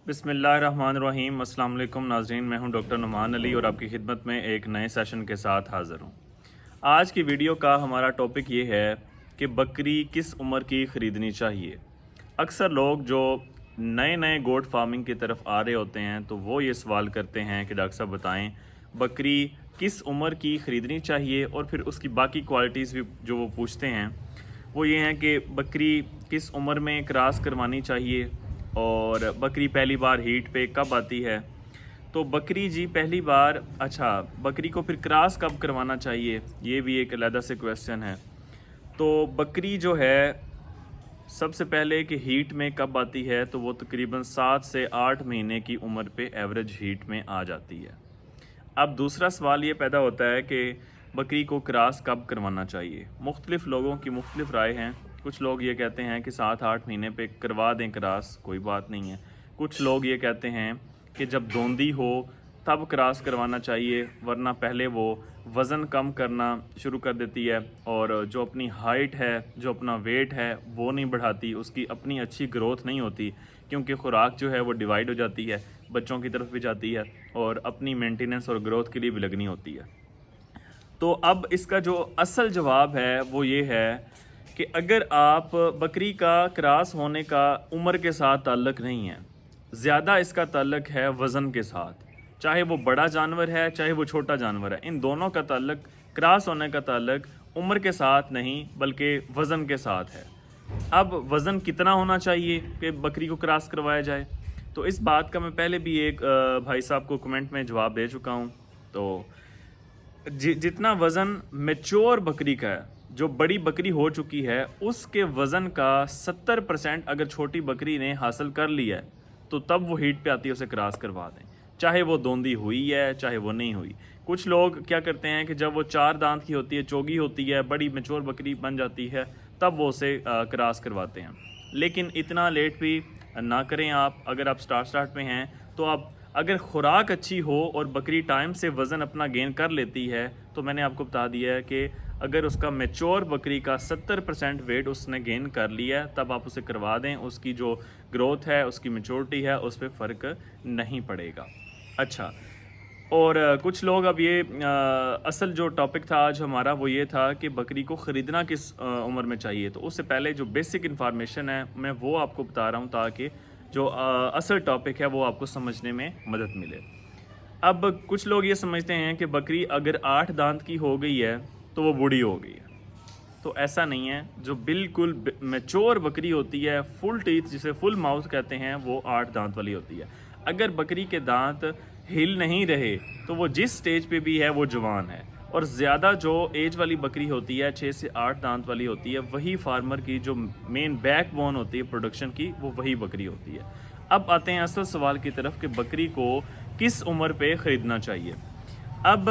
बिस्मिल्लाहिर्रहमानिर्रहीम। अस्सलाम वालेकुम नाज़रीन, मैं हूं डॉक्टर नुमान अली और आपकी खिदमत में एक नए सेशन के साथ हाज़िर हूं। आज की वीडियो का हमारा टॉपिक ये है कि बकरी किस उम्र की ख़रीदनी चाहिए। अक्सर लोग जो नए नए गोट फार्मिंग की तरफ आ रहे होते हैं तो वो ये सवाल करते हैं कि डॉक्टर साहब बताएं बकरी किस उम्र की ख़रीदनी चाहिए, और फिर उसकी बाकी क्वालिटीज़ भी जो वो पूछते हैं वो ये हैं कि बकरी किस उम्र में क्रॉस करवानी चाहिए और बकरी पहली बार हीट पे कब आती है। तो बकरी जी पहली बार, अच्छा बकरी को फिर क्रॉस कब करवाना चाहिए, ये भी एक अलग से क्वेश्चन है। तो बकरी जो है सबसे पहले कि हीट में कब आती है, तो वो तकरीबन 7 से 8 महीने की उम्र पे एवरेज हीट में आ जाती है। अब दूसरा सवाल ये पैदा होता है कि बकरी को क्रॉस कब करवाना चाहिए। मुख्तलिफ लोगों की मुख्तलिफ राय हैं। कुछ लोग ये कहते हैं कि 7-8 महीने पे करवा दें क्रॉस, कोई बात नहीं है। कुछ लोग ये कहते हैं कि जब दोंदी हो तब क्रॉस करवाना चाहिए, वरना पहले वो वज़न कम करना शुरू कर देती है और जो अपनी हाइट है, जो अपना वेट है वो नहीं बढ़ाती, उसकी अपनी अच्छी ग्रोथ नहीं होती, क्योंकि खुराक जो है वो डिवाइड हो जाती है, बच्चों की तरफ भी जाती है और अपनी मेंटेनेंस और ग्रोथ के लिए भी लगनी होती है। तो अब इसका जो असल जवाब है वो ये है कि अगर आप बकरी का क्रॉस होने का उम्र के साथ ताल्लुक़ नहीं है, ज़्यादा इसका ताल्लुक़ है वज़न के साथ। चाहे वो बड़ा जानवर है चाहे वो छोटा जानवर है, इन दोनों का ताल्लुक़, क्रॉस होने का ताल्लुक़ उम्र के साथ नहीं बल्कि वज़न के साथ है। अब वज़न कितना होना चाहिए कि बकरी को क्रॉस करवाया जाए, तो इस बात का मैं पहले भी एक भाई साहब को कमेंट में जवाब दे चुका हूँ। तो जितना वज़न मैच्योर बकरी का है, जो बड़ी बकरी हो चुकी है, उसके वज़न का 70% अगर छोटी बकरी ने हासिल कर लिया है तो तब वो हीट पे आती है, उसे क्रॉस करवा दें, चाहे वो दोंदी हुई है चाहे वो नहीं हुई। कुछ लोग क्या करते हैं कि जब वो 4 दांत की होती है, चोगी होती है, बड़ी मैच्योर बकरी बन जाती है, तब वो उसे क्रॉस करवाते हैं। लेकिन इतना लेट भी ना करें आप। अगर आप स्टार्ट में हैं तो आप, अगर खुराक अच्छी हो और बकरी टाइम से वज़न अपना गेन कर लेती है, तो मैंने आपको बता दिया है कि अगर उसका मैच्योर बकरी का 70% वेट उसने गेन कर लिया है तब आप उसे करवा दें। उसकी जो ग्रोथ है, उसकी मैच्योरिटी है, उस पर फ़र्क नहीं पड़ेगा। अच्छा, और कुछ लोग, अब ये असल जो टॉपिक था आज हमारा वो ये था कि बकरी को ख़रीदना किस उम्र में चाहिए। तो उससे पहले जो बेसिक इन्फॉर्मेशन है मैं वो आपको बता रहा हूँ ताकि जो असल टॉपिक है वो आपको समझने में मदद मिले। अब कुछ लोग ये समझते हैं कि बकरी अगर 8 दांत की हो गई है तो वो बूढ़ी हो गई है। तो ऐसा नहीं है। जो बिल्कुल मैच्योर बकरी होती है, फुल टीथ जिसे फुल माउथ कहते हैं, वो 8 दांत वाली होती है। अगर बकरी के दांत हिल नहीं रहे तो वो जिस स्टेज पे भी है वो जवान है। और ज़्यादा जो एज वाली बकरी होती है, 6 से 8 दांत वाली होती है, वही फार्मर की जो मेन बैक बोन होती है प्रोडक्शन की, वो वही बकरी होती है। अब आते हैं असल सवाल की तरफ कि बकरी को किस उम्र पे ख़रीदना चाहिए। अब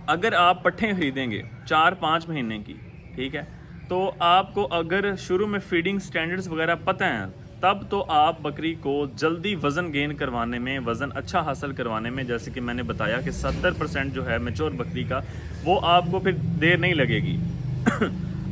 अगर आप पट्ठे ख़रीदेंगे 4-5 महीने की, ठीक है, तो आपको अगर शुरू में फीडिंग स्टैंडर्ड्स वगैरह पता हैं, तब तो आप बकरी को जल्दी वज़न गेन करवाने में, वज़न अच्छा हासिल करवाने में, जैसे कि मैंने बताया कि 70% जो है मैच्योर बकरी का, वो आपको फिर देर नहीं लगेगी।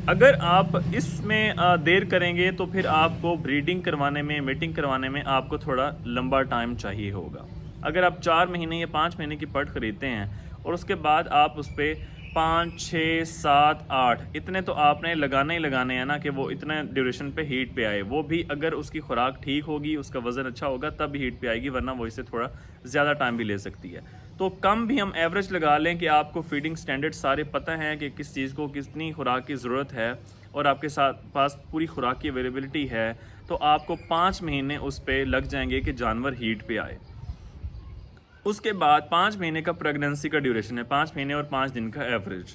अगर आप इसमें देर करेंगे तो फिर आपको ब्रीडिंग करवाने में, मीटिंग करवाने में आपको थोड़ा लंबा टाइम चाहिए होगा। अगर आप 4 महीने या 5 महीने की पट ख़रीदते हैं और उसके बाद आप उस पर 5, 6, 7, 8 इतने तो आपने लगाने ही लगाने हैं ना, कि वो इतने ड्यूरेशन पे हीट पे आए। वो भी अगर उसकी खुराक ठीक होगी, उसका वज़न अच्छा होगा, तब हीट पे आएगी, वरना वो इससे थोड़ा ज़्यादा टाइम भी ले सकती है। तो कम भी हम एवरेज लगा लें कि आपको फीडिंग स्टैंडर्ड सारे पता हैं कि किस चीज़ को कितनी खुराक की ज़रूरत है और आपके पास पूरी खुराक की अवेलेबिलिटी है, तो आपको 5 महीने उस पर लग जाएंगे कि जानवर हीट पे आए। उसके बाद 5 महीने का प्रेगनेंसी का ड्यूरेशन है, 5 महीने और 5 दिन का एवरेज।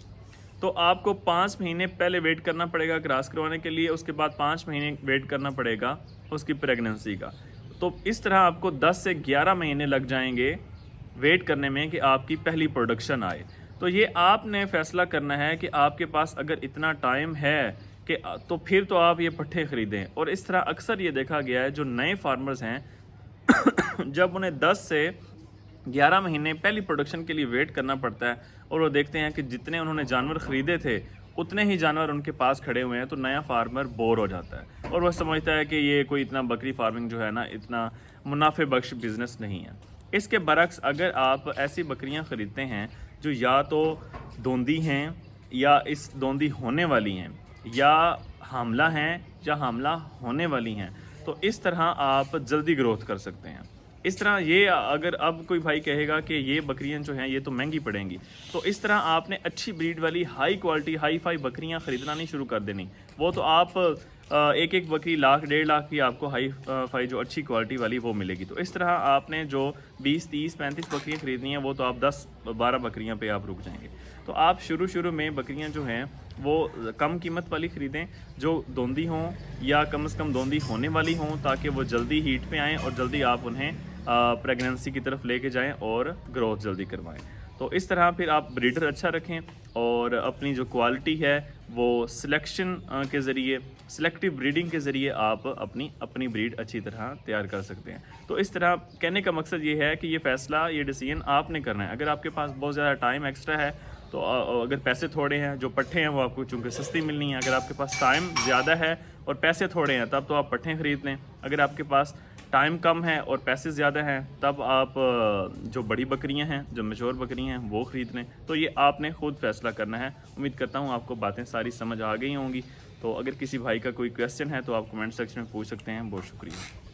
तो आपको 5 महीने पहले वेट करना पड़ेगा क्रॉस करवाने के लिए, उसके बाद 5 महीने वेट करना पड़ेगा उसकी प्रेगनेंसी का। तो इस तरह आपको 10 से 11 महीने लग जाएंगे वेट करने में कि आपकी पहली प्रोडक्शन आए। तो ये आपने फ़ैसला करना है कि आपके पास अगर इतना टाइम है कि तो फिर तो आप ये पट्ठे ख़रीदें। और इस तरह अक्सर ये देखा गया है, जो नए फार्मर्स हैं जब उन्हें 10 से 11 महीने पहली प्रोडक्शन के लिए वेट करना पड़ता है और वो देखते हैं कि जितने उन्होंने जानवर ख़रीदे थे उतने ही जानवर उनके पास खड़े हुए हैं तो नया फार्मर बोर हो जाता है और वह समझता है कि ये कोई इतना बकरी फार्मिंग जो है ना इतना मुनाफे बख्श बिज़नेस नहीं है। इसके बरक्स अगर आप ऐसी बकरियां ख़रीदते हैं जो या तो दोंदी हैं या इस दोंदी होने वाली हैं या हामला हैं या हामला होने वाली हैं, तो इस तरह आप जल्दी ग्रोथ कर सकते हैं। इस तरह ये अगर अब कोई भाई कहेगा कि ये बकरियां जो हैं ये तो महंगी पड़ेंगी, तो इस तरह आपने अच्छी ब्रीड वाली हाई क्वालिटी हाई फाई बकरियां ख़रीदना नहीं शुरू कर देनी। वो तो आप एक एक बकरी लाख 1.5 लाख की आपको हाई फाई जो अच्छी क्वालिटी वाली वो मिलेगी। तो इस तरह आपने जो 20 30 35 बकरियां ख़रीदनी हैं वो तो आप 10 12 बकरियां पे आप रुक जाएंगे। तो आप शुरू में बकरियां जो हैं वो कम कीमत वाली ख़रीदें जो दोंदी हों या कम से कम दोंदी होने वाली हों, ताकि वो जल्दी हीट पे आएँ और जल्दी आप उन्हें प्रेगनेंसी की तरफ लेके जाएं और ग्रोथ जल्दी करवाएं। तो इस तरह फिर आप ब्रीडर अच्छा रखें और अपनी जो क्वालिटी है वो सिलेक्शन के ज़रिए सिलेक्टिव ब्रीडिंग के ज़रिए आप अपनी ब्रीड अच्छी तरह तैयार कर सकते हैं। तो इस तरह कहने का मकसद ये है कि ये फ़ैसला ये डिसीजन आपने करना है। अगर आपके पास बहुत ज़्यादा टाइम एक्स्ट्रा है तो अगर पैसे थोड़े हैं, जो पट्ठे हैं वो आपको चूँकि सस्ती मिलनी है। अगर आपके पास टाइम ज़्यादा है और पैसे थोड़े हैं तब तो आप पट्ठे ख़रीद लें। अगर आपके पास टाइम कम है और पैसे ज़्यादा हैं तब आप जो बड़ी बकरियां हैं, जो मैच्योर बकरियां हैं वो ख़रीद लें। तो ये आपने ख़ुद फ़ैसला करना है। उम्मीद करता हूँ आपको बातें सारी समझ आ गई होंगी। तो अगर किसी भाई का कोई क्वेश्चन है तो आप कमेंट सेक्शन में पूछ सकते हैं। बहुत शुक्रिया।